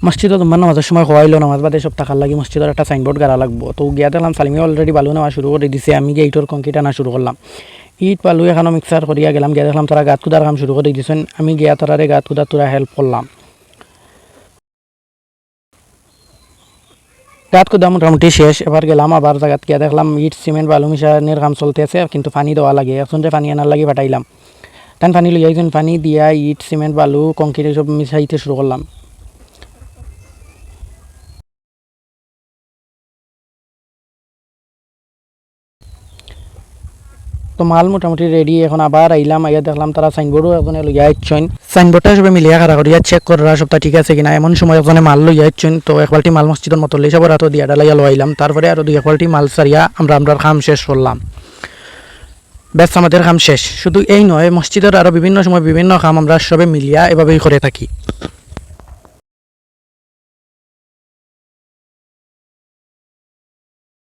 মসজিদত তোমার নামাজের সময় হওয়াইলো নামাজ বাদে সব টাকার লাগে মসজিদের একটা সাইনবোর্ড গাড়া লাগবো। তো গিয়া দেখলাম সালিমে অলরেডি বালু নেওয়া শুরু করে দিছে। আমি গিয়ে ইটর কংক্রিট আনা শুরু করলাম। ইট বালু এখানে মিক্সার করিয়া গেলাম। গিয়া দেখলাম তারা গাত কুদার কাম শুরু করে দিয়েছেন। আমি গিয়া তারারে গাত কুদার তোরা হেল্প করলাম। গাত কুদা মোটামুটি শেষ। এবার গেলাম আবার জায়গাত গিয়া দেখলাম ইট সিমেন্ট বালু মিশানের কাম চলতেছে, কিন্তু পানি দেওয়া লাগে। এখন যে পানি আনার লাগে পাঠাইলাম। তাই পানি লইয়া একজন পানি দিয়া ইট সিমেন্ট বালু কংক্রিট সব মিশাইতে শুরু করলাম। তো মাল মোটামুটি রেডি। এখন আবার আইলাম, আইয়া দেখলাম তারা সাইনবোর্ডও একজনে লইয়া আইছেন। সাইনবোর্ডটা সবে মিলিয়া খাড়া করিয়া চেক করা সবটা ঠিক আছে কিনা। এমন সময় একজনে মাল লইয়া আইছেন। তো এক বালটি মাল মসজিদের মতো লইসা পড়া তো দিয়া ডালাইয়া লইলাম। তারপরে আরও দুই এক বালটি মাল সারিয়া আমরা কাম শেষ করলাম। ব্যাস আমাদের কাম শেষ। শুধু এই নয়, মসজিদের আরও বিভিন্ন সময় বিভিন্ন কাম আমরা সবে মিলিয়া এভাবেই করে থাকি।